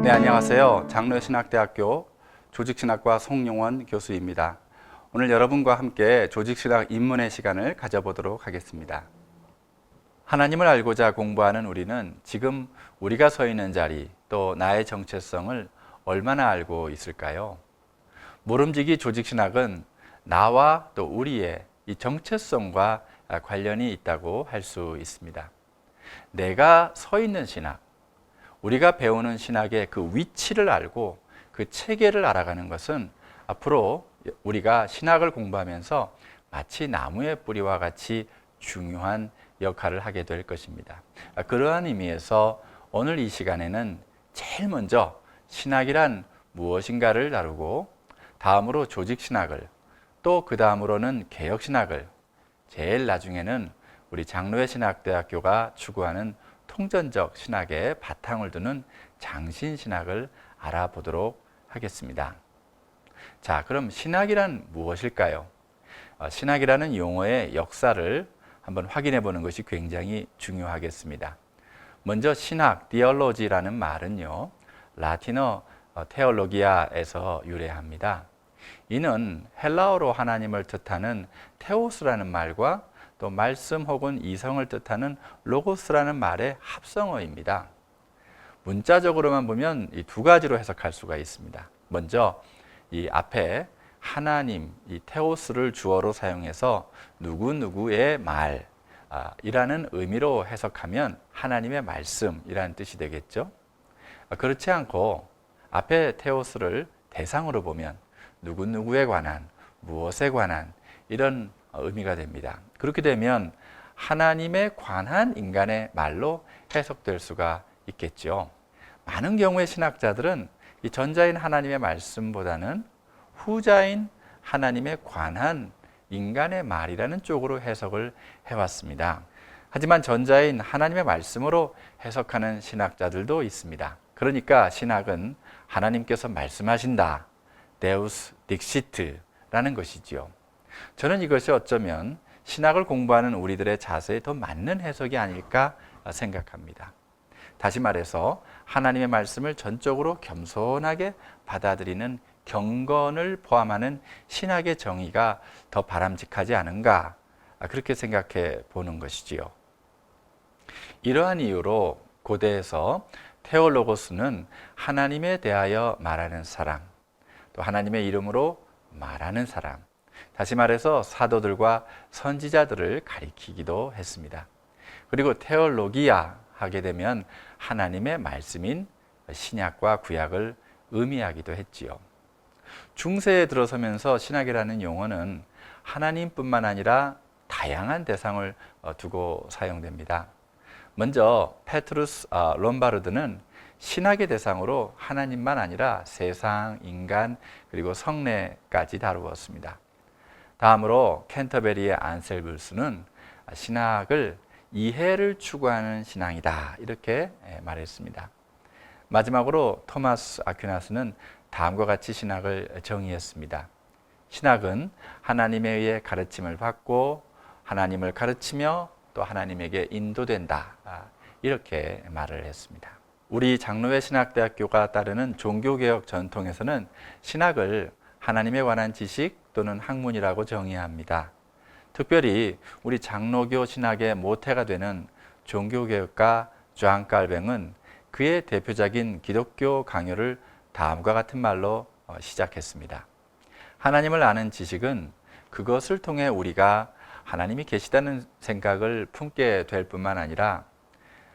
네, 안녕하세요. 장로신학대학교 조직신학과 송용원 교수입니다. 오늘 여러분과 함께 조직신학 입문의 시간을 가져보도록 하겠습니다. 하나님을 알고자 공부하는 우리는 지금 우리가 서 있는 자리, 또 나의 정체성을 얼마나 알고 있을까요? 모름지기 조직신학은 나와 또 우리의 이 정체성과 관련이 있다고 할 수 있습니다. 내가 서 있는 신학, 우리가 배우는 신학의 그 위치를 알고 그 체계를 알아가는 것은 앞으로 우리가 신학을 공부하면서 마치 나무의 뿌리와 같이 중요한 역할을 하게 될 것입니다. 그러한 의미에서 오늘 이 시간에는 제일 먼저 신학이란 무엇인가를 다루고, 다음으로 조직신학을, 또 그 다음으로는 개혁신학을, 제일 나중에는 우리 장로회 신학대학교가 추구하는 통전적 신학의 바탕을 두는 장신신학을 알아보도록 하겠습니다. 자, 그럼 신학이란 무엇일까요? 신학이라는 용어의 역사를 한번 확인해 보는 것이 굉장히 중요하겠습니다. 먼저 신학, 디얼로지라는 말은요, 라틴어 테올로기아에서 유래합니다. 이는 헬라어로 하나님을 뜻하는 테오스라는 말과 또 말씀 혹은 이성을 뜻하는 로고스라는 말의 합성어입니다. 문자적으로만 보면 이 두 가지로 해석할 수가 있습니다. 먼저 이 앞에 하나님, 이 테오스를 주어로 사용해서 누구누구의 말이라는 의미로 해석하면 하나님의 말씀이라는 뜻이 되겠죠. 그렇지 않고 앞에 테오스를 대상으로 보면 누구누구에 관한, 무엇에 관한 이런 의미가 됩니다. 그렇게 되면 하나님에 관한 인간의 말로 해석될 수가 있겠죠. 많은 경우의 신학자들은 이 전자인 하나님의 말씀보다는 후자인 하나님에 관한 인간의 말이라는 쪽으로 해석을 해왔습니다. 하지만 전자인 하나님의 말씀으로 해석하는 신학자들도 있습니다. 그러니까 신학은 하나님께서 말씀하신다, 데우스 딕시트라는 것이지요. 저는 이것이 어쩌면 신학을 공부하는 우리들의 자세에 더 맞는 해석이 아닐까 생각합니다. 다시 말해서 하나님의 말씀을 전적으로 겸손하게 받아들이는 경건을 포함하는 신학의 정의가 더 바람직하지 않은가, 그렇게 생각해 보는 것이지요. 이러한 이유로 고대에서 테올로고스는 하나님에 대하여 말하는 사람, 또 하나님의 이름으로 말하는 사람, 다시 말해서 사도들과 선지자들을 가리키기도 했습니다. 그리고 테올로기아 하게 되면 하나님의 말씀인 신약과 구약을 의미하기도 했지요. 중세에 들어서면서 신학이라는 용어는 하나님뿐만 아니라 다양한 대상을 두고 사용됩니다. 먼저 페트루스 롬바르드는 신학의 대상으로 하나님만 아니라 세상, 인간, 그리고 성례까지 다루었습니다. 다음으로 캔터베리의 안셀부스는 신학을 이해를 추구하는 신앙이다, 이렇게 말했습니다. 마지막으로 토마스 아퀴나스는 다음과 같이 신학을 정의했습니다. 신학은 하나님에 의해 가르침을 받고 하나님을 가르치며 또 하나님에게 인도된다, 이렇게 말을 했습니다. 우리 장로회 신학대학교가 따르는 종교개혁 전통에서는 신학을 하나님에 관한 지식 또는 학문이라고 정의합니다. 특별히 우리 장로교 신학의 모태가 되는 종교개혁가 존 칼뱅은 그의 대표작인 기독교 강요를 다음과 같은 말로 시작했습니다. 하나님을 아는 지식은 그것을 통해 우리가 하나님이 계시다는 생각을 품게 될 뿐만 아니라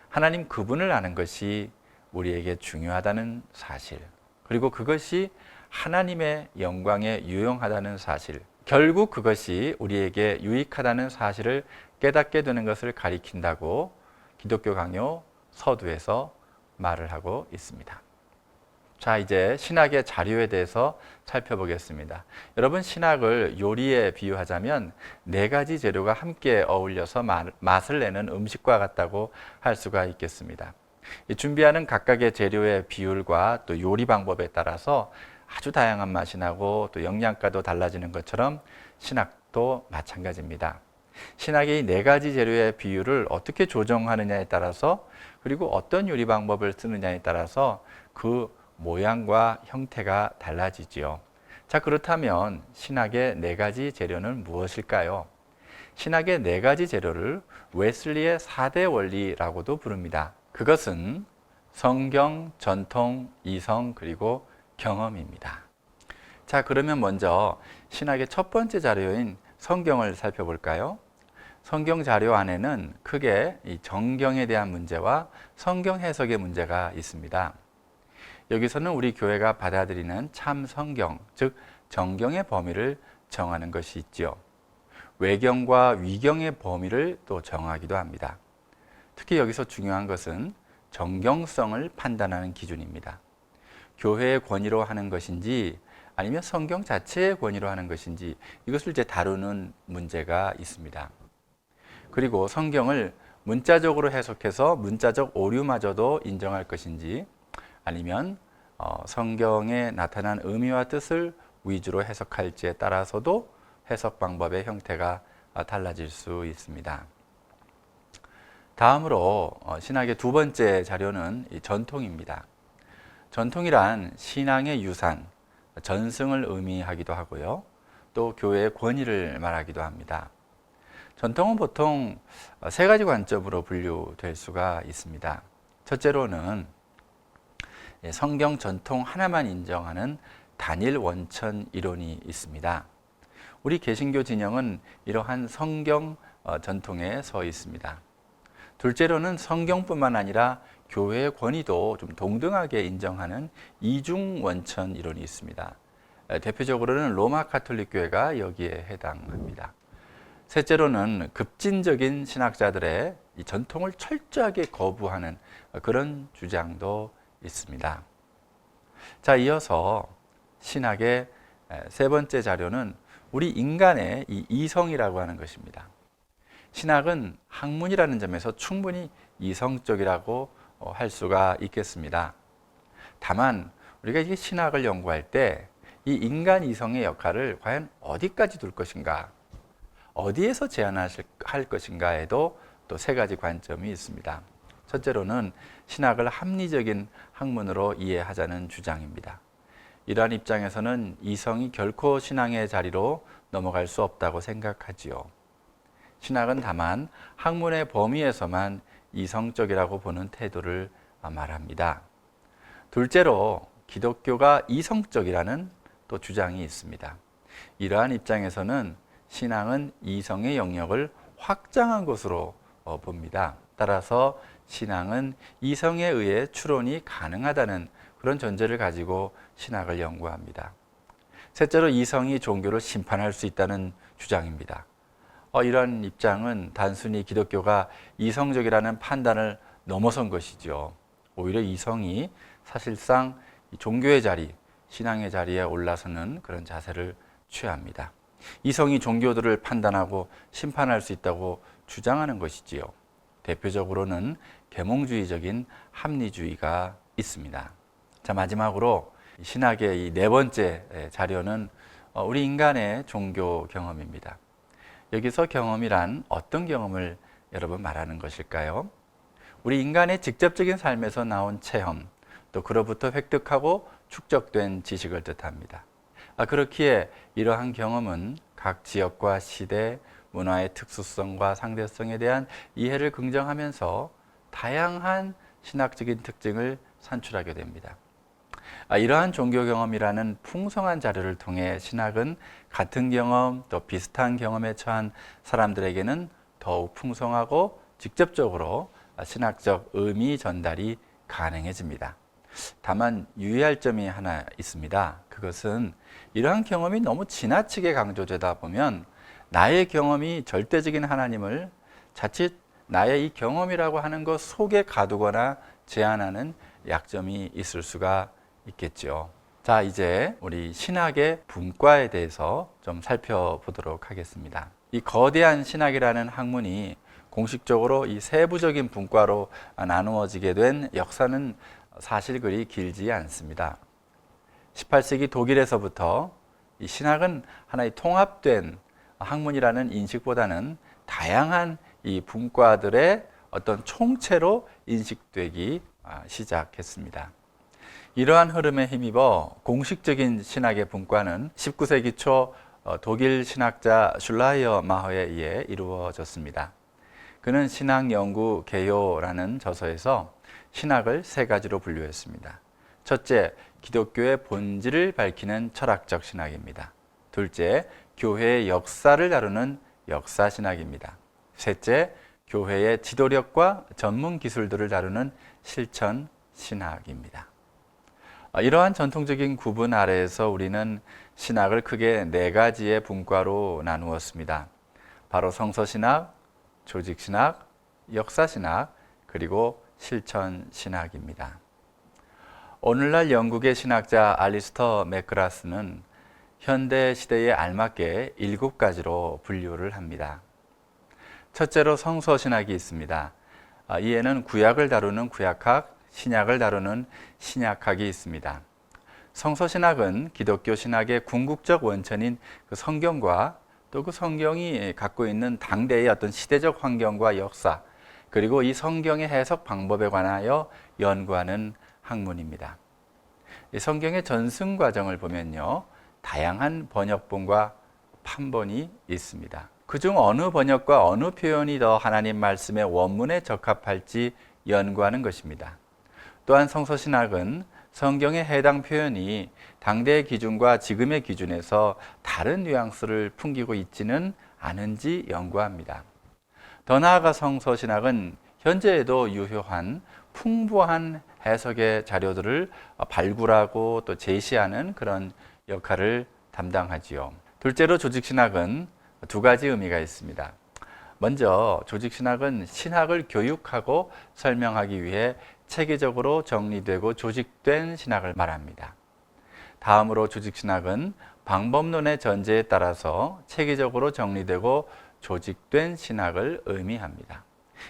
하나님 그분을 아는 것이 우리에게 중요하다는 사실, 그리고 그것이 하나님의 영광에 유용하다는 사실, 결국 그것이 우리에게 유익하다는 사실을 깨닫게 되는 것을 가리킨다고 기독교 강요 서두에서 말을 하고 있습니다. 자, 이제 신학의 자료에 대해서 살펴보겠습니다. 여러분, 신학을 요리에 비유하자면 네 가지 재료가 함께 어울려서 맛을 내는 음식과 같다고 할 수가 있겠습니다. 준비하는 각각의 재료의 비율과 또 요리 방법에 따라서 아주 다양한 맛이 나고 또 영양가도 달라지는 것처럼 신학도 마찬가지입니다. 신학의 네 가지 재료의 비율을 어떻게 조정하느냐에 따라서, 그리고 어떤 요리 방법을 쓰느냐에 따라서 그 모양과 형태가 달라지지요. 자, 그렇다면 신학의 네 가지 재료는 무엇일까요? 신학의 네 가지 재료를 웨슬리의 4대 원리라고도 부릅니다. 그것은 성경, 전통, 이성, 그리고 경험입니다. 자, 그러면 먼저 신학의 첫 번째 자료인 성경을 살펴볼까요? 성경 자료 안에는 크게 이 정경에 대한 문제와 성경 해석의 문제가 있습니다. 여기서는 우리 교회가 받아들이는 참 성경, 즉 정경의 범위를 정하는 것이 있지요. 외경과 위경의 범위를 또 정하기도 합니다. 특히 여기서 중요한 것은 정경성을 판단하는 기준입니다. 교회의 권위로 하는 것인지 아니면 성경 자체의 권위로 하는 것인지 이것을 이제 다루는 문제가 있습니다. 그리고 성경을 문자적으로 해석해서 문자적 오류마저도 인정할 것인지 아니면 성경에 나타난 의미와 뜻을 위주로 해석할지에 따라서도 해석 방법의 형태가 달라질 수 있습니다. 다음으로 신학의 두 번째 자료는 이 전통입니다. 전통이란 신앙의 유산, 전승을 의미하기도 하고요. 또 교회의 권위를 말하기도 합니다. 전통은 보통 세 가지 관점으로 분류될 수가 있습니다. 첫째로는 성경 전통 하나만 인정하는 단일 원천 이론이 있습니다. 우리 개신교 진영은 이러한 성경 전통에 서 있습니다. 둘째로는 성경뿐만 아니라 교회의 권위도 좀 동등하게 인정하는 이중 원천 이론이 있습니다. 대표적으로는 로마 가톨릭 교회가 여기에 해당합니다. 셋째로는 급진적인 신학자들의 이 전통을 철저하게 거부하는 그런 주장도 있습니다. 자, 이어서 신학의 세 번째 자료는 우리 인간의 이 이성이라고 하는 것입니다. 신학은 학문이라는 점에서 충분히 이성적이라고 할 수가 있겠습니다. 다만 우리가 이 신학을 연구할 때 이 인간 이성의 역할을 과연 어디까지 둘 것인가, 어디에서 제한할 것인가에도 또 세 가지 관점이 있습니다. 첫째로는 신학을 합리적인 학문으로 이해하자는 주장입니다. 이러한 입장에서는 이성이 결코 신앙의 자리로 넘어갈 수 없다고 생각하지요. 신학은 다만 학문의 범위에서만 이성적이라고 보는 태도를 말합니다. 둘째로 기독교가 이성적이라는 또 주장이 있습니다. 이러한 입장에서는 신앙은 이성의 영역을 확장한 것으로 봅니다. 따라서 신앙은 이성에 의해 추론이 가능하다는 그런 전제를 가지고 신학을 연구합니다. 셋째로 이성이 종교를 심판할 수 있다는 주장입니다. 이런 입장은 단순히 기독교가 이성적이라는 판단을 넘어선 것이죠. 오히려 이성이 사실상 종교의 자리, 신앙의 자리에 올라서는 그런 자세를 취합니다. 이성이 종교들을 판단하고 심판할 수 있다고 주장하는 것이지요. 대표적으로는 계몽주의적인 합리주의가 있습니다. 자, 마지막으로 신학의 이 네 번째 자료는 우리 인간의 종교 경험입니다. 여기서 경험이란 어떤 경험을 여러분 말하는 것일까요? 우리 인간의 직접적인 삶에서 나온 체험, 또 그로부터 획득하고 축적된 지식을 뜻합니다. 그렇기에 이러한 경험은 각 지역과 시대, 문화의 특수성과 상대성에 대한 이해를 긍정하면서 다양한 신학적인 특징을 산출하게 됩니다. 이러한 종교 경험이라는 풍성한 자료를 통해 신학은 같은 경험 또 비슷한 경험에 처한 사람들에게는 더욱 풍성하고 직접적으로 신학적 의미 전달이 가능해집니다. 다만 유의할 점이 하나 있습니다. 그것은 이러한 경험이 너무 지나치게 강조되다 보면 나의 경험이 절대적인 하나님을 자칫 나의 이 경험이라고 하는 것 속에 가두거나 제한하는 약점이 있을 수가 있겠죠. 자, 이제 우리 신학의 분과에 대해서 좀 살펴보도록 하겠습니다. 이 거대한 신학이라는 학문이 공식적으로 이 세부적인 분과로 나누어지게 된 역사는 사실 그리 길지 않습니다. 18세기 독일에서부터 이 신학은 하나의 통합된 학문이라는 인식보다는 다양한 이 분과들의 어떤 총체로 인식되기 시작했습니다. 이러한 흐름에 힘입어 공식적인 신학의 분과는 19세기 초 독일 신학자 슐라이어 마허에 의해 이루어졌습니다. 그는 신학연구 개요라는 저서에서 신학을 세 가지로 분류했습니다. 첫째, 기독교의 본질을 밝히는 철학적 신학입니다. 둘째, 교회의 역사를 다루는 역사신학입니다. 셋째, 교회의 지도력과 전문 기술들을 다루는 실천 신학입니다. 이러한 전통적인 구분 아래에서 우리는 신학을 크게 네 가지의 분과로 나누었습니다. 바로 성서신학, 조직신학, 역사신학, 그리고 실천신학입니다. 오늘날 영국의 신학자 알리스터 맥그라스는 현대 시대에 알맞게 7가지로 분류를 합니다. 첫째로 성서신학이 있습니다. 이에는 구약을 다루는 구약학, 신약을 다루는 신약학이 있습니다. 성서신학은 기독교 신학의 궁극적 원천인 그 성경과 또 그 성경이 갖고 있는 당대의 어떤 시대적 환경과 역사, 그리고 이 성경의 해석 방법에 관하여 연구하는 학문입니다. 이 성경의 전승 과정을 보면요, 다양한 번역본과 판본이 있습니다. 그중 어느 번역과 어느 표현이 더 하나님 말씀의 원문에 적합할지 연구하는 것입니다. 또한 성서신학은 성경의 해당 표현이 당대의 기준과 지금의 기준에서 다른 뉘앙스를 풍기고 있지는 않은지 연구합니다. 더 나아가 성서신학은 현재에도 유효한 풍부한 해석의 자료들을 발굴하고 또 제시하는 그런 역할을 담당하지요. 둘째로 조직신학은 두 가지 의미가 있습니다. 먼저 조직신학은 신학을 교육하고 설명하기 위해 체계적으로 정리되고 조직된 신학을 말합니다. 다음으로 조직신학은 방법론의 전제에 따라서 체계적으로 정리되고 조직된 신학을 의미합니다.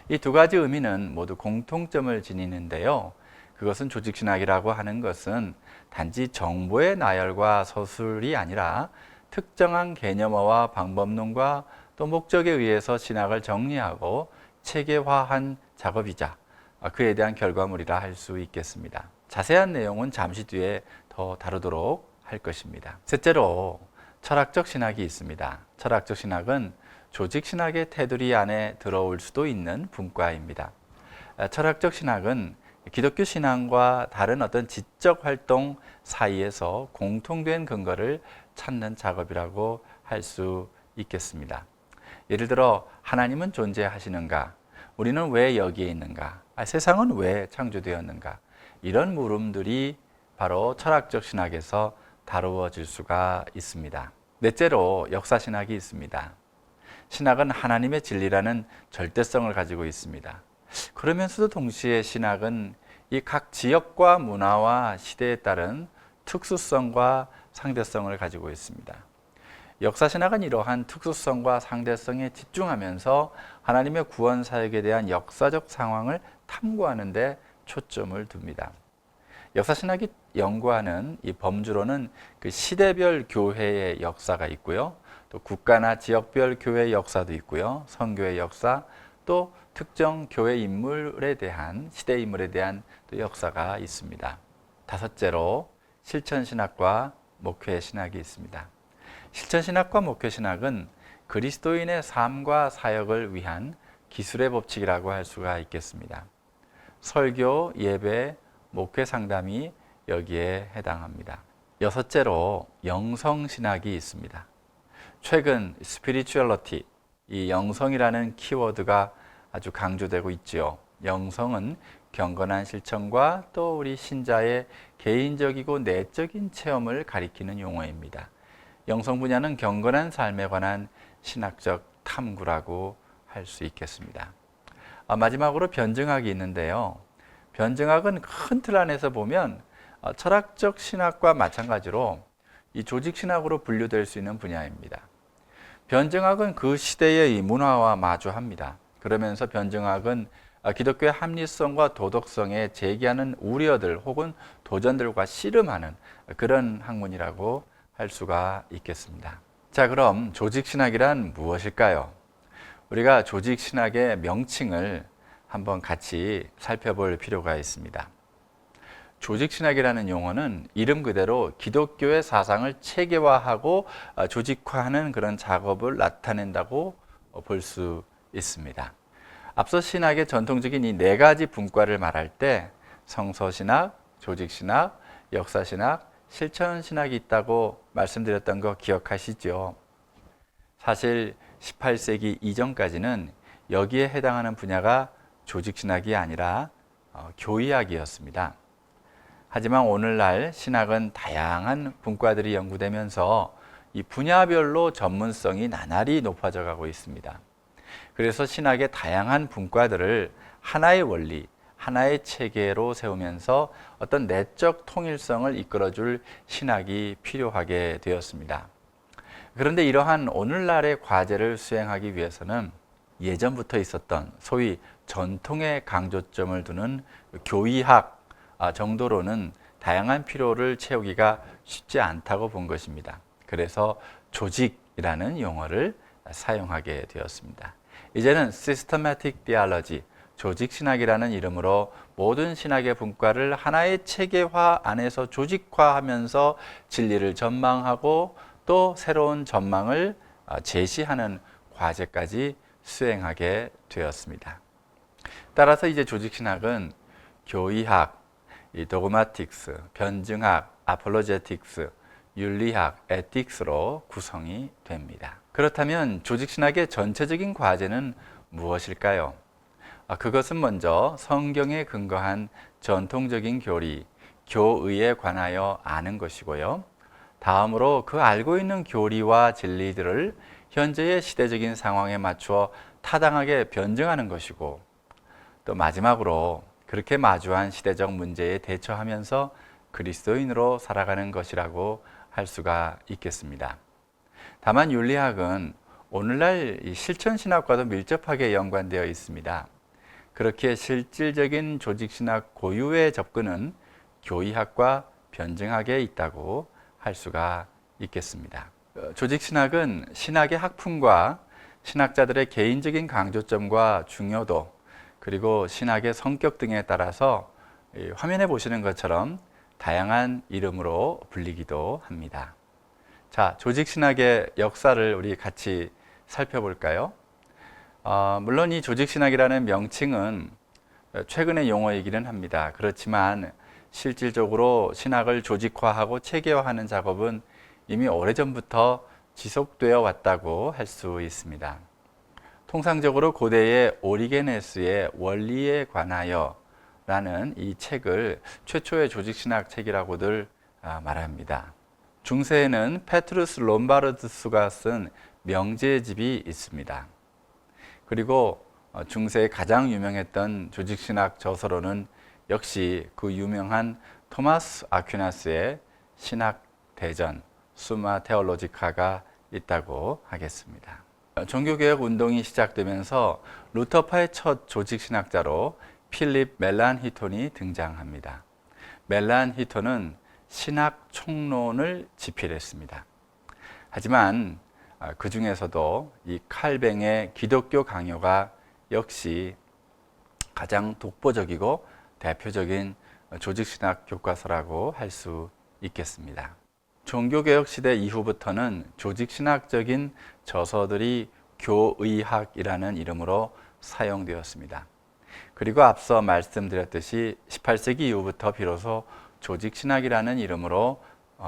이 두 가지 의미는 모두 공통점을 지니는데요. 그것은 조직신학이라고 하는 것은 단지 정보의 나열과 서술이 아니라 특정한 개념어와 방법론과 또 목적에 의해서 신학을 정리하고 체계화한 작업이자 그에 대한 결과물이라 할 수 있겠습니다. 자세한 내용은 잠시 뒤에 더 다루도록 할 것입니다. 셋째로 철학적 신학이 있습니다. 철학적 신학은 조직 신학의 테두리 안에 들어올 수도 있는 분과입니다. 철학적 신학은 기독교 신앙과 다른 어떤 지적 활동 사이에서 공통된 근거를 찾는 작업이라고 할 수 있겠습니다. 예를 들어 하나님은 존재하시는가? 우리는 왜 여기에 있는가? 세상은 왜 창조되었는가? 이런 물음들이 바로 철학적 신학에서 다루어질 수가 있습니다. 넷째로 역사신학이 있습니다. 신학은 하나님의 진리라는 절대성을 가지고 있습니다. 그러면서도 동시에 신학은 이 각 지역과 문화와 시대에 따른 특수성과 상대성을 가지고 있습니다. 역사신학은 이러한 특수성과 상대성에 집중하면서 하나님의 구원 사역에 대한 역사적 상황을 탐구하는 데 초점을 둡니다. 역사신학이 연구하는 이 범주로는 그 시대별 교회의 역사가 있고요. 또 국가나 지역별 교회의 역사도 있고요. 선교의 역사, 또 특정 교회 인물에 대한, 시대 인물에 대한 또 역사가 있습니다. 다섯째로 실천신학과 목회신학이 있습니다. 실천신학과 목회신학은 그리스도인의 삶과 사역을 위한 기술의 법칙이라고 할 수가 있겠습니다. 설교, 예배, 목회 상담이 여기에 해당합니다. 여섯째로 영성신학이 있습니다. 최근 스피리추얼리티, 이 영성이라는 키워드가 아주 강조되고 있지요. 영성은 경건한 실천과 또 우리 신자의 개인적이고 내적인 체험을 가리키는 용어입니다. 영성 분야는 경건한 삶에 관한 신학적 탐구라고 할 수 있겠습니다. 마지막으로 변증학이 있는데요. 변증학은 큰 틀 안에서 보면 철학적 신학과 마찬가지로 이 조직신학으로 분류될 수 있는 분야입니다. 변증학은 그 시대의 이 문화와 마주합니다. 그러면서 변증학은 기독교의 합리성과 도덕성에 제기하는 우려들 혹은 도전들과 씨름하는 그런 학문이라고 할 수가 있겠습니다. 자, 그럼 조직신학이란 무엇일까요? 우리가 조직신학의 명칭을 한번 같이 살펴볼 필요가 있습니다. 조직신학이라는 용어는 이름 그대로 기독교의 사상을 체계화하고 조직화하는 그런 작업을 나타낸다고 볼 수 있습니다. 앞서 신학의 전통적인 이 네 가지 분과를 말할 때 성서신학, 조직신학, 역사신학, 실천신학이 있다고 말씀드렸던 거 기억하시죠? 사실 18세기 이전까지는 여기에 해당하는 분야가 조직신학이 아니라 교의학이었습니다. 하지만 오늘날 신학은 다양한 분과들이 연구되면서 이 분야별로 전문성이 나날이 높아져 가고 있습니다. 그래서 신학의 다양한 분과들을 하나의 원리, 하나의 체계로 세우면서 어떤 내적 통일성을 이끌어줄 신학이 필요하게 되었습니다. 그런데 이러한 오늘날의 과제를 수행하기 위해서는 예전부터 있었던 소위 전통의 강조점을 두는 교의학 정도로는 다양한 필요를 채우기가 쉽지 않다고 본 것입니다. 그래서 조직이라는 용어를 사용하게 되었습니다. 이제는 Systematic Theology, 조직신학이라는 이름으로 모든 신학의 분과를 하나의 체계화 안에서 조직화하면서 진리를 전망하고 또 새로운 전망을 제시하는 과제까지 수행하게 되었습니다. 따라서 이제 조직신학은 교의학, 도그마틱스, 변증학, 아폴로제틱스, 윤리학, 에틱스로 구성이 됩니다. 그렇다면 조직신학의 전체적인 과제는 무엇일까요? 그것은 먼저 성경에 근거한 전통적인 교리, 교의에 관하여 아는 것이고요. 다음으로 그 알고 있는 교리와 진리들을 현재의 시대적인 상황에 맞추어 타당하게 변증하는 것이고, 또 마지막으로 그렇게 마주한 시대적 문제에 대처하면서 그리스도인으로 살아가는 것이라고 할 수가 있겠습니다. 다만 윤리학은 오늘날 실천신학과도 밀접하게 연관되어 있습니다. 그렇게 실질적인 조직신학 고유의 접근은 교의학과 변증학에 있다고 할 수가 있겠습니다. 조직신학은 신학의 학풍과 신학자들의 개인적인 강조점과 중요도, 그리고 신학의 성격 등에 따라서 화면에 보시는 것처럼 다양한 이름으로 불리기도 합니다. 자, 조직신학의 역사를 우리 같이 살펴볼까요? 물론 이 조직신학이라는 명칭은 최근의 용어이기는 합니다. 그렇지만 실질적으로 신학을 조직화하고 체계화하는 작업은 이미 오래전부터 지속되어 왔다고 할 수 있습니다. 통상적으로 고대의 오리게네스의 원리에 관하여 라는 이 책을 최초의 조직신학 책이라고들 말합니다. 중세에는 페트루스 롬바르두스가 쓴 명제집이 있습니다. 그리고 중세에 가장 유명했던 조직신학 저서로는 역시 그 유명한 토마스 아퀴나스의 신학대전 수마 테올로지카가 있다고 하겠습니다. 종교개혁 운동이 시작되면서 루터파의 첫 조직신학자로 필립 멜란히톤이 등장합니다. 멜란히톤은 신학 총론을 집필했습니다. 하지만 그 중에서도 이 칼뱅의 기독교 강요가 역시 가장 독보적이고 대표적인 조직신학 교과서라고 할 수 있겠습니다. 종교개혁 시대 이후부터는 조직신학적인 저서들이 교의학이라는 이름으로 사용되었습니다. 그리고 앞서 말씀드렸듯이 18세기 이후부터 비로소 조직신학이라는 이름으로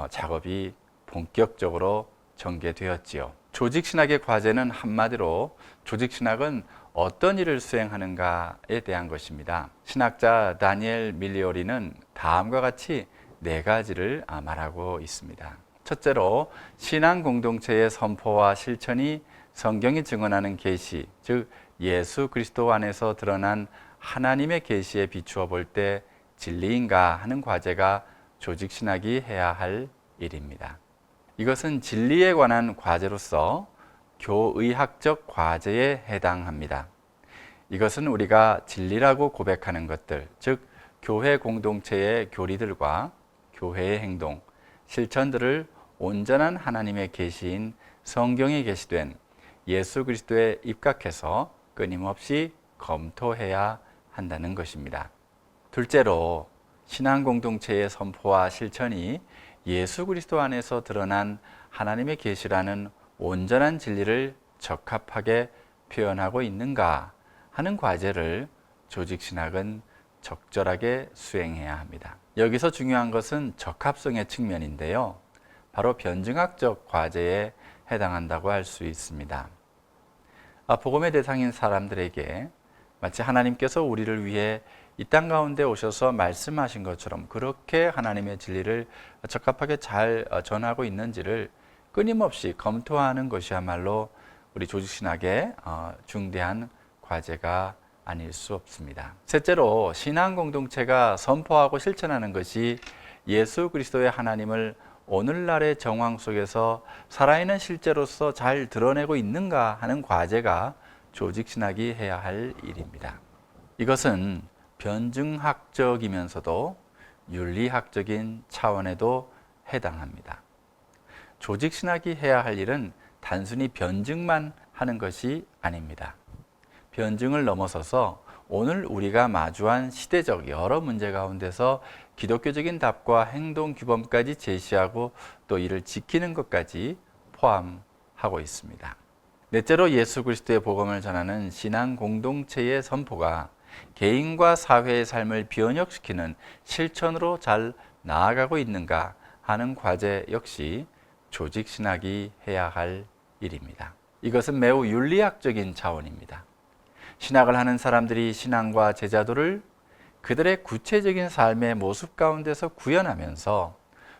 작업이 본격적으로 전개되었지요. 조직신학의 과제는 한마디로 조직신학은 어떤 일을 수행하는가에 대한 것입니다. 신학자 다니엘 밀리오리는 다음과 같이 네 가지를 말하고 있습니다. 첫째로 신앙 공동체의 선포와 실천이 성경이 증언하는 계시, 즉 예수 그리스도 안에서 드러난 하나님의 계시에 비추어 볼 때 진리인가 하는 과제가 조직신학이 해야 할 일입니다. 이것은 진리에 관한 과제로서 교의학적 과제에 해당합니다. 이것은 우리가 진리라고 고백하는 것들, 즉 교회 공동체의 교리들과 교회의 행동, 실천들을 온전한 하나님의 계시인 성경에 계시된 예수 그리스도에 입각해서 끊임없이 검토해야 한다는 것입니다. 둘째로 신앙 공동체의 선포와 실천이 예수 그리스도 안에서 드러난 하나님의 계시라는 온전한 진리를 적합하게 표현하고 있는가 하는 과제를 조직신학은 적절하게 수행해야 합니다. 여기서 중요한 것은 적합성의 측면인데요. 바로 변증학적 과제에 해당한다고 할 수 있습니다. 복음의 대상인 사람들에게 마치 하나님께서 우리를 위해 이 땅 가운데 오셔서 말씀하신 것처럼 그렇게 하나님의 진리를 적합하게 잘 전하고 있는지를 끊임없이 검토하는 것이야말로 우리 조직신학의 중대한 과제가 아닐 수 없습니다. 셋째로 신앙 공동체가 선포하고 실천하는 것이 예수 그리스도의 하나님을 오늘날의 정황 속에서 살아있는 실제로서 잘 드러내고 있는가 하는 과제가 조직신학이 해야 할 일입니다. 이것은 변증학적이면서도 윤리학적인 차원에도 해당합니다. 조직신학이 해야 할 일은 단순히 변증만 하는 것이 아닙니다. 변증을 넘어서서 오늘 우리가 마주한 시대적 여러 문제 가운데서 기독교적인 답과 행동 규범까지 제시하고 또 이를 지키는 것까지 포함하고 있습니다. 넷째로 예수 그리스도의 복음을 전하는 신앙 공동체의 선포가 개인과 사회의 삶을 변혁시키는 실천으로 잘 나아가고 있는가 하는 과제 역시 조직신학이 해야 할 일입니다. 이것은 매우 윤리학적인 차원입니다. 신학을 하는 사람들이 신앙과 제자도를 그들의 구체적인 삶의 모습 가운데서 구현하면서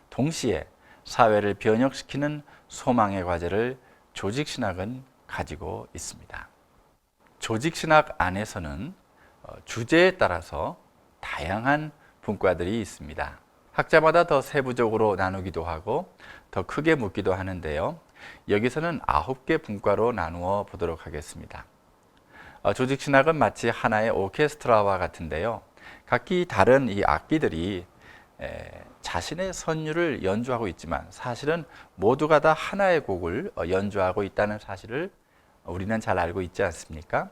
동시에 사회를 변혁시키는 소망의 과제를 조직신학은 가지고 있습니다. 조직신학 안에서는 주제에 따라서 다양한 분과들이 있습니다. 학자마다 더 세부적으로 나누기도 하고 더 크게 묻기도 하는데요. 여기서는 9개 분과로 나누어 보도록 하겠습니다. 조직신학은 마치 하나의 오케스트라와 같은데요. 각기 다른 이 악기들이 자신의 선율을 연주하고 있지만 사실은 모두가 다 하나의 곡을 연주하고 있다는 사실을 우리는 잘 알고 있지 않습니까?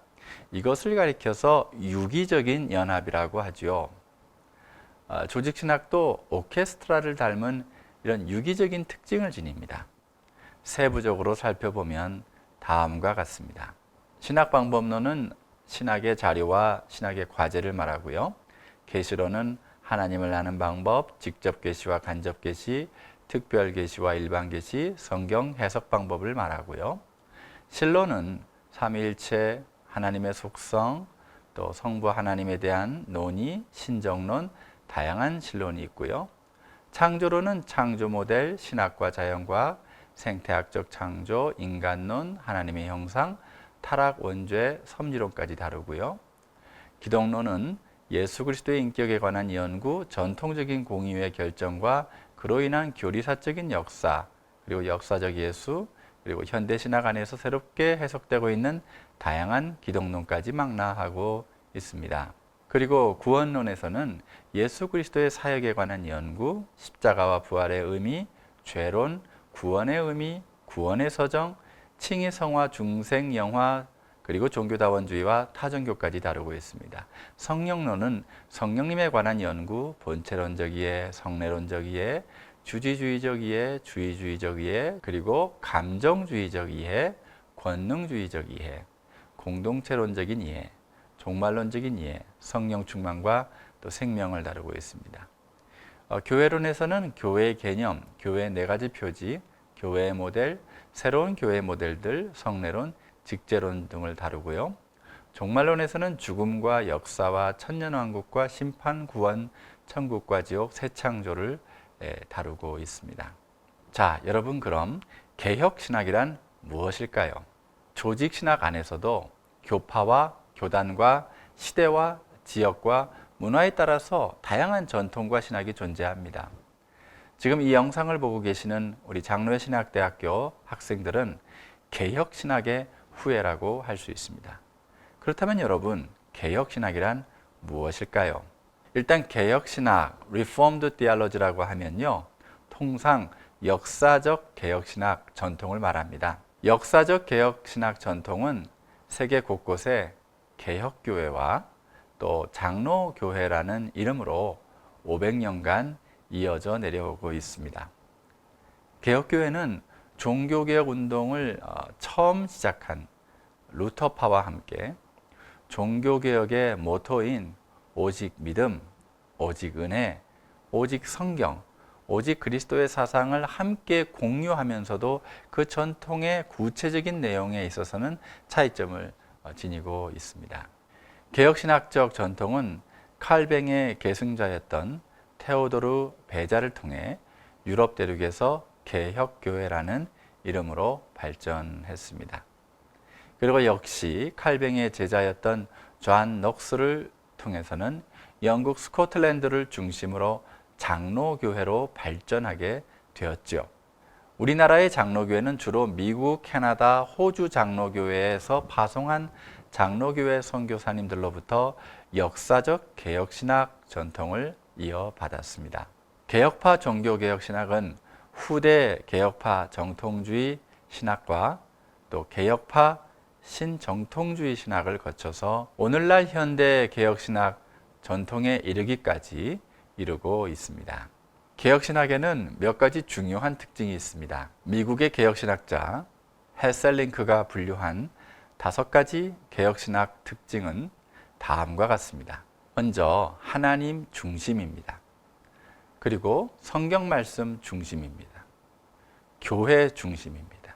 이것을 가리켜서 유기적인 연합이라고 하죠. 조직신학도 오케스트라를 닮은 이런 유기적인 특징을 지닙니다. 세부적으로 살펴보면 다음과 같습니다. 신학방법론은 신학의 자료와 신학의 과제를 말하고요. 계시론은 하나님을 아는 방법, 직접 계시와 간접 계시, 특별 계시와 일반 계시, 성경 해석 방법을 말하고요. 신론은 삼위일체, 하나님의 속성, 또 성부 하나님에 대한 논의, 신정론, 다양한 신론이 있고요. 창조론은 창조 모델, 신학과 자연과학, 생태학적 창조, 인간론, 하나님의 형상, 타락, 원죄, 섭리론까지 다루고요. 기독론은 예수 그리스도의 인격에 관한 연구, 전통적인 공의의 결정과 그로 인한 교리사적인 역사, 그리고 역사적 예수, 그리고 현대신학 안에서 새롭게 해석되고 있는 다양한 기독론까지 망라하고 있습니다. 그리고 구원론에서는 예수 그리스도의 사역에 관한 연구, 십자가와 부활의 의미, 죄론, 구원의 의미, 구원의 서정, 칭의 성화, 중생 영화, 그리고 종교다원주의와 타종교까지 다루고 있습니다. 성령론은 성령님에 관한 연구, 본체론적 이해, 성례론적 이해, 주지주의적 이해, 주의주의적 이해, 그리고 감정주의적 이해, 권능주의적 이해, 공동체론적인 이해, 종말론적인 이해, 성령 충만과 또 생명을 다루고 있습니다. 교회론에서는 교회의 개념, 교회의 4가지 표지, 교회의 모델, 새로운 교회 모델들, 성례론, 직제론 등을 다루고요. 종말론에서는 죽음과 역사와 천년왕국과 심판, 구원, 천국과 지옥, 새 창조를 다루고 있습니다. 자, 여러분, 그럼 개혁신학이란 무엇일까요? 조직신학 안에서도 교파와 교단과 시대와 지역과 문화에 따라서 다양한 전통과 신학이 존재합니다. 지금 이 영상을 보고 계시는 우리 장로신학대학교 학생들은 개혁신학의 후예라고 할 수 있습니다. 그렇다면 여러분, 개혁신학이란 무엇일까요? 일단 개혁신학, Reformed Theology라고 하면요, 통상 역사적 개혁신학 전통을 말합니다. 역사적 개혁신학 전통은 세계 곳곳에 개혁교회와 또 장로교회라는 이름으로 500년간 이어져 내려오고 있습니다. 개혁교회는 종교개혁 운동을 처음 시작한 루터파와 함께 종교개혁의 모토인 오직 믿음, 오직 은혜, 오직 성경, 오직 그리스도의 사상을 함께 공유하면서도 그 전통의 구체적인 내용에 있어서는 차이점을 지니고 있습니다. 개혁신학적 전통은 칼뱅의 계승자였던 테오도르 베자를 통해 유럽 대륙에서 개혁교회라는 이름으로 발전했습니다. 그리고 역시 칼뱅의 제자였던 존 녹스를 통해서는 영국 스코틀랜드를 중심으로 장로교회로 발전하게 되었죠. 우리나라의 장로교회는 주로 미국, 캐나다, 호주 장로교회에서 파송한 장로교회 선교사님들로부터 역사적 개혁신학 전통을 이어받았습니다. 개혁파 종교개혁신학은 후대 개혁파 정통주의 신학과 또 개혁파 신정통주의 신학을 거쳐서 오늘날 현대 개혁신학 전통에 이르기까지 이루고 있습니다. 개혁신학에는 몇 가지 중요한 특징이 있습니다. 미국의 개혁신학자 헤셀링크가 분류한 5가지 개혁신학 특징은 다음과 같습니다. 먼저 하나님 중심입니다. 그리고 성경 말씀 중심입니다. 교회 중심입니다.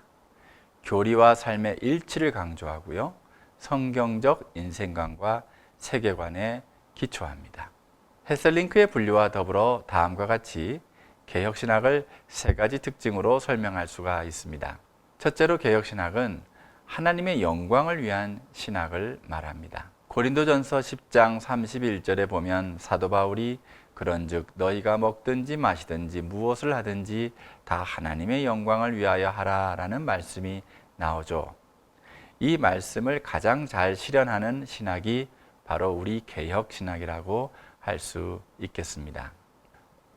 교리와 삶의 일치를 강조하고요. 성경적 인생관과 세계관에 기초합니다. 헤셀링크의 분류와 더불어 다음과 같이 개혁신학을 3가지 특징으로 설명할 수가 있습니다. 첫째로 개혁신학은 하나님의 영광을 위한 신학을 말합니다. 고린도전서 10장 31절에 보면 사도 바울이 그런즉 너희가 먹든지 마시든지 무엇을 하든지 다 하나님의 영광을 위하여 하라라는 말씀이 나오죠. 이 말씀을 가장 잘 실현하는 신학이 바로 우리 개혁신학이라고 할 수 있겠습니다.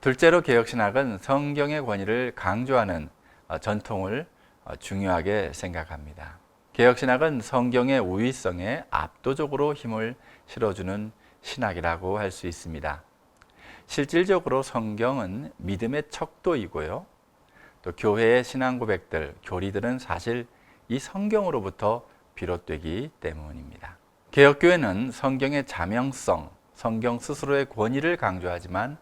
둘째로 개혁신학은 성경의 권위를 강조하는 전통을 중요하게 생각합니다. 개혁신학은 성경의 우위성에 압도적으로 힘을 실어주는 신학이라고 할 수 있습니다. 실질적으로 성경은 믿음의 척도이고요. 또 교회의 신앙 고백들, 교리들은 사실 이 성경으로부터 비롯되기 때문입니다. 개혁교회는 성경의 자명성, 성경 스스로의 권위를 강조하지만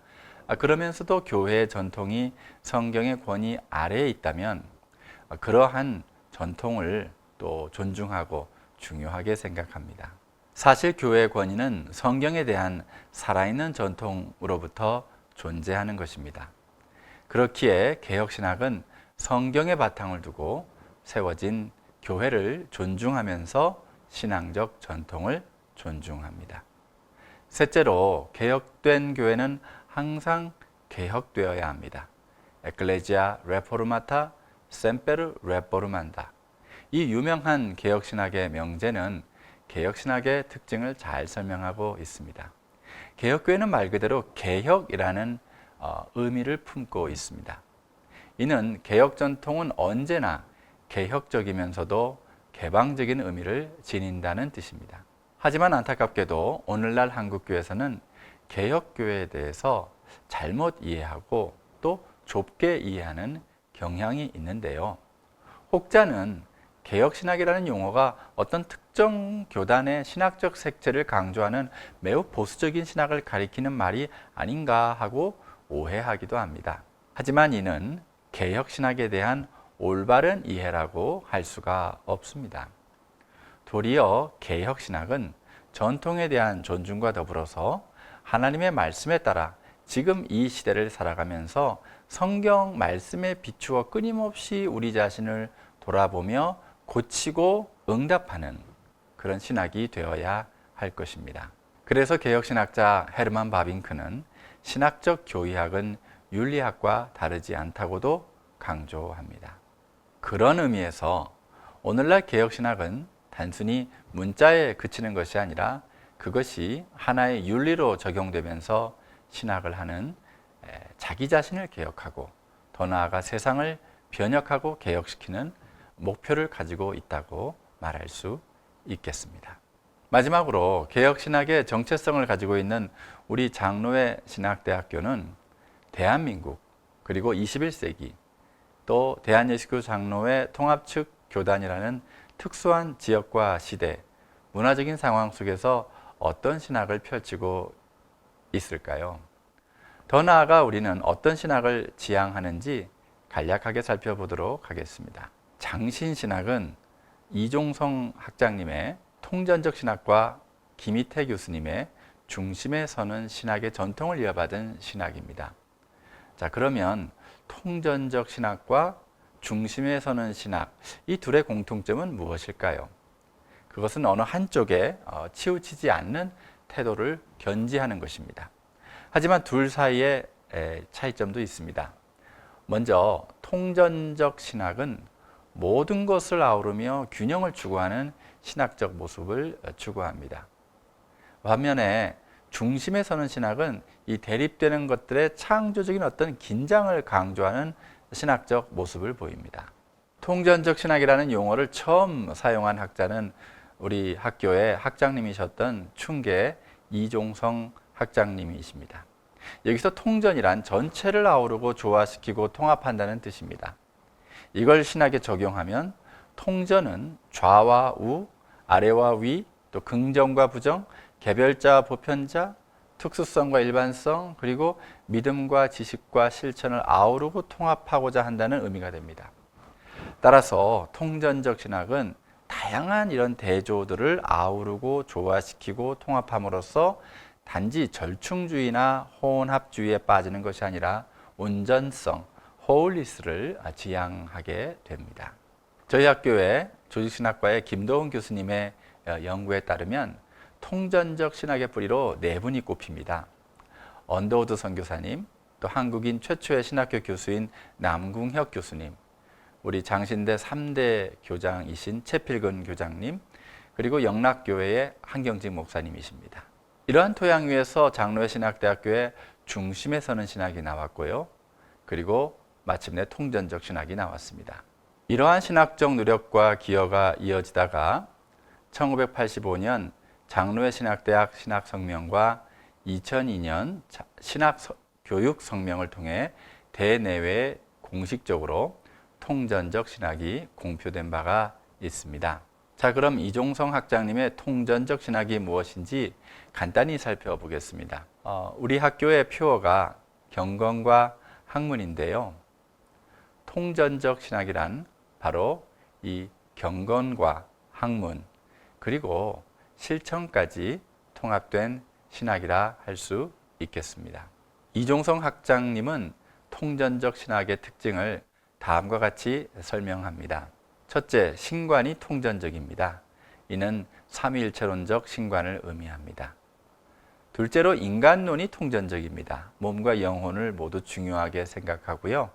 그러면서도 교회의 전통이 성경의 권위 아래에 있다면 그러한 전통을 또 존중하고 중요하게 생각합니다. 사실 교회의 권위는 성경에 대한 살아있는 전통으로부터 존재하는 것입니다. 그렇기에 개혁신학은 성경의 바탕을 두고 세워진 교회를 존중하면서 신앙적 전통을 존중합니다. 셋째로 개혁된 교회는 항상 개혁되어야 합니다. 에클레지아 레포르마타 셈페르 레포르만다. 이 유명한 개혁신학의 명제는 개혁신학의 특징을 잘 설명하고 있습니다. 개혁교회는 말 그대로 개혁이라는 의미를 품고 있습니다. 이는 개혁 전통은 언제나 개혁적이면서도 개방적인 의미를 지닌다는 뜻입니다. 하지만 안타깝게도 오늘날 한국교회에서는 개혁교회에 대해서 잘못 이해하고 또 좁게 이해하는 경향이 있는데요. 혹자는 개혁신학이라는 용어가 어떤 특정 교단의 신학적 색채를 강조하는 매우 보수적인 신학을 가리키는 말이 아닌가 하고 오해하기도 합니다. 하지만 이는 개혁신학에 대한 올바른 이해라고 할 수가 없습니다. 도리어 개혁신학은 전통에 대한 존중과 더불어서 하나님의 말씀에 따라 지금 이 시대를 살아가면서 성경 말씀에 비추어 끊임없이 우리 자신을 돌아보며 고치고 응답하는 그런 신학이 되어야 할 것입니다. 그래서 개혁신학자 헤르만 바빙크는 신학적 교의학은 윤리학과 다르지 않다고도 강조합니다. 그런 의미에서 오늘날 개혁신학은 단순히 문자에 그치는 것이 아니라 그것이 하나의 윤리로 적용되면서 신학을 하는 자기 자신을 개혁하고 더 나아가 세상을 변혁하고 개혁시키는 목표를 가지고 있다고 말할 수 있겠습니다. 마지막으로 개혁신학의 정체성을 가지고 있는 우리 장로회 신학대학교는 대한민국 그리고 21세기 또 대한예수교 장로회 통합측 교단이라는 특수한 지역과 시대, 문화적인 상황 속에서 어떤 신학을 펼치고 있을까요? 더 나아가 우리는 어떤 신학을 지향하는지 간략하게 살펴보도록 하겠습니다. 장신신학은 이종성 학장님의 통전적 신학과 김희태 교수님의 중심에 서는 신학의 전통을 이어받은 신학입니다. 자, 그러면 통전적 신학과 중심에 서는 신학, 이 둘의 공통점은 무엇일까요? 그것은 어느 한쪽에 치우치지 않는 태도를 견지하는 것입니다. 하지만 둘 사이에 차이점도 있습니다. 먼저 통전적 신학은 모든 것을 아우르며 균형을 추구하는 신학적 모습을 추구합니다. 반면에 중심에 서는 신학은 이 대립되는 것들의 창조적인 어떤 긴장을 강조하는 신학적 모습을 보입니다. 통전적 신학이라는 용어를 처음 사용한 학자는 우리 학교의 학장님이셨던 충계 이종성 학장님이십니다. 여기서 통전이란 전체를 아우르고 조화시키고 통합한다는 뜻입니다. 이걸 신학에 적용하면 통전은 좌와 우, 아래와 위, 또 긍정과 부정, 개별자, 보편자, 특수성과 일반성, 그리고 믿음과 지식과 실천을 아우르고 통합하고자 한다는 의미가 됩니다. 따라서 통전적 신학은 다양한 이런 대조들을 아우르고 조화시키고 통합함으로써 단지 절충주의나 혼합주의에 빠지는 것이 아니라 온전성, 호울리스를 지향하게 됩니다. 저희 학교의 조직신학과의 김도훈 교수님의 연구에 따르면 통전적 신학의 뿌리로 네 분이 꼽힙니다. 언더우드 선교사님, 또 한국인 최초의 신학교 교수인 남궁혁 교수님, 우리 장신대 3대 교장이신 최필근 교장님, 그리고 영락교회의 한경직 목사님이십니다. 이러한 토양 위에서 장로회 신학대학교의 중심에 서는 신학이 나왔고요. 그리고 마침내 통전적 신학이 나왔습니다. 이러한 신학적 노력과 기여가 이어지다가 1985년 장로회 신학대학 신학성명과 2002년 신학교육성명을 통해 대내외에 공식적으로 통전적 신학이 공표된 바가 있습니다. 자, 그럼 이종성 학장님의 통전적 신학이 무엇인지 간단히 살펴보겠습니다. 우리 학교의 표어가 경건과 학문인데요. 통전적 신학이란 바로 이 경건과 학문 그리고 실천까지 통합된 신학이라 할 수 있겠습니다. 이종성 학장님은 통전적 신학의 특징을 다음과 같이 설명합니다. 첫째, 신관이 통전적입니다. 이는 삼위일체론적 신관을 의미합니다. 둘째로 인간론이 통전적입니다. 몸과 영혼을 모두 중요하게 생각하고요.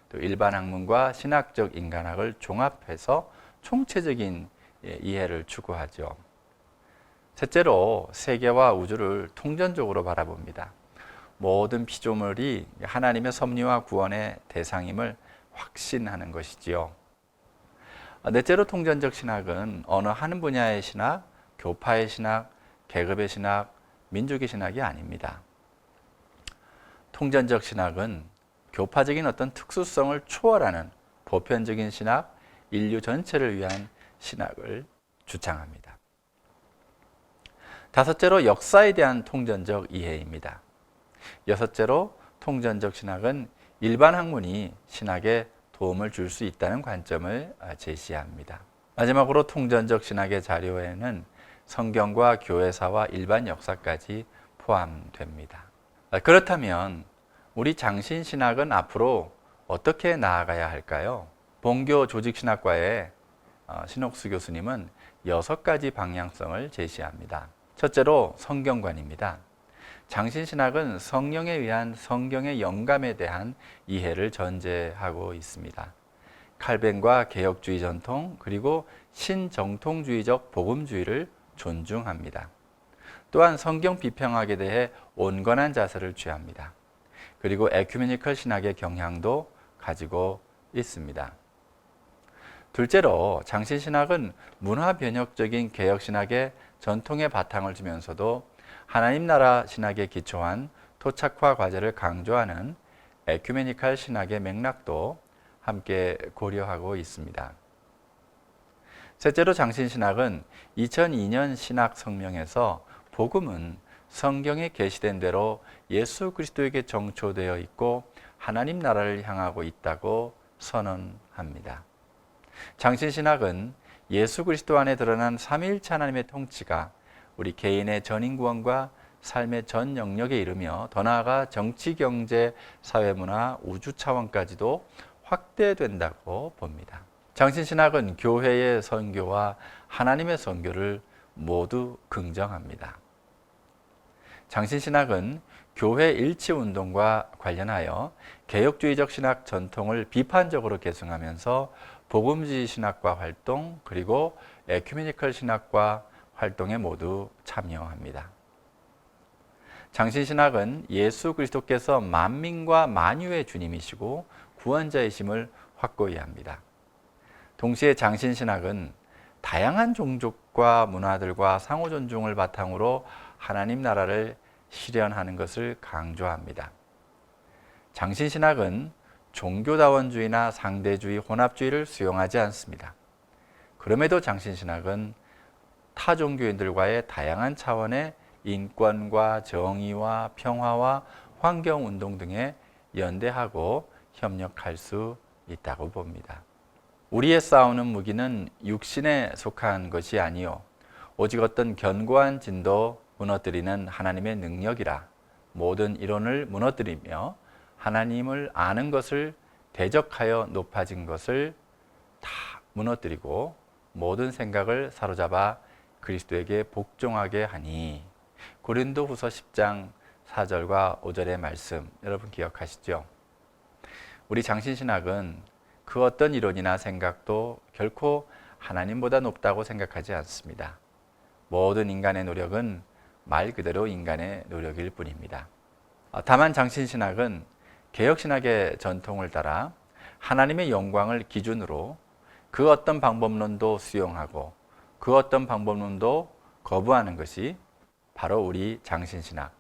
또 일반 학문과 신학적 인간학을 종합해서 총체적인 이해를 추구하죠. 셋째로 세계와 우주를 통전적으로 바라봅니다. 모든 피조물이 하나님의 섭리와 구원의 대상임을 확신하는 것이지요. 넷째로 통전적 신학은 어느 한 분야의 신학, 교파의 신학, 계급의 신학, 민족의 신학이 아닙니다. 통전적 신학은 교파적인 어떤 특수성을 초월하는 보편적인 신학, 인류 전체를 위한 신학을 주창합니다. 다섯째로 역사에 대한 통전적 이해입니다. 여섯째로 통전적 신학은 일반 학문이 신학에 도움을 줄 수 있다는 관점을 제시합니다. 마지막으로 통전적 신학의 자료에는 성경과 교회사와 일반 역사까지 포함됩니다. 그렇다면 우리 장신신학은 앞으로 어떻게 나아가야 할까요? 본교 조직신학과의 신옥수 교수님은 6가지 방향성을 제시합니다. 첫째로 성경관입니다. 장신신학은 성령에 의한 성경의 영감에 대한 이해를 전제하고 있습니다. 칼뱅과 개혁주의 전통 그리고 신정통주의적 복음주의를 존중합니다. 또한 성경 비평학에 대해 온건한 자세를 취합니다. 그리고 에큐메니컬 신학의 경향도 가지고 있습니다. 둘째로 장신신학은 문화 변혁적인 개혁신학의 전통의 바탕을 주면서도 하나님 나라 신학에 기초한 토착화 과제를 강조하는 에큐메니칼 신학의 맥락도 함께 고려하고 있습니다. 셋째로 장신신학은 2002년 신학 성명에서 복음은 성경에 계시된 대로 예수 그리스도에게 정초되어 있고 하나님 나라를 향하고 있다고 선언합니다. 장신신학은 예수 그리스도 안에 드러난 삼위일체 하나님의 통치가 우리 개인의 전인구원과 삶의 전 영역에 이르며 더 나아가 정치, 경제, 사회문화, 우주 차원까지도 확대된다고 봅니다. 장신신학은 교회의 선교와 하나님의 선교를 모두 긍정합니다. 장신신학은 교회 일치운동과 관련하여 개혁주의적 신학 전통을 비판적으로 계승하면서 복음주의 신학과 활동 그리고 에큐메니컬 신학과 활동에 모두 참여합니다. 장신신학은 예수 그리스도께서 만민과 만유의 주님이시고 구원자이심을 확고히 합니다. 동시에 장신신학은 다양한 종족과 문화들과 상호 존중을 바탕으로 하나님 나라를 실현하는 것을 강조합니다. 장신신학은 종교다원주의나 상대주의, 혼합주의를 수용하지 않습니다. 그럼에도 장신신학은 타 종교인들과의 다양한 차원의 인권과 정의와 평화와 환경운동 등에 연대하고 협력할 수 있다고 봅니다. 우리의 싸우는 무기는 육신에 속한 것이 아니요 오직 어떤 견고한 진도 무너뜨리는 하나님의 능력이라 모든 이론을 무너뜨리며 하나님을 아는 것을 대적하여 높아진 것을 다 무너뜨리고 모든 생각을 사로잡아 그리스도에게 복종하게 하니 고린도후서 10장 4절과 5절의 말씀 여러분 기억하시죠? 우리 장신신학은 그 어떤 이론이나 생각도 결코 하나님보다 높다고 생각하지 않습니다. 모든 인간의 노력은 말 그대로 인간의 노력일 뿐입니다. 다만 장신신학은 개혁신학의 전통을 따라 하나님의 영광을 기준으로 그 어떤 방법론도 수용하고 그 어떤 방법론도 거부하는 것이 바로 우리 장신신학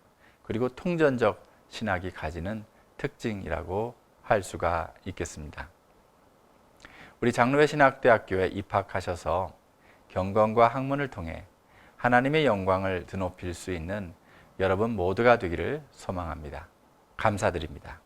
그리고 통전적 신학이 가지는 특징이라고 할 수가 있겠습니다. 우리 장로회 신학대학교에 입학하셔서 경건과 학문을 통해 하나님의 영광을 드높일 수 있는 여러분 모두가 되기를 소망합니다. 감사드립니다.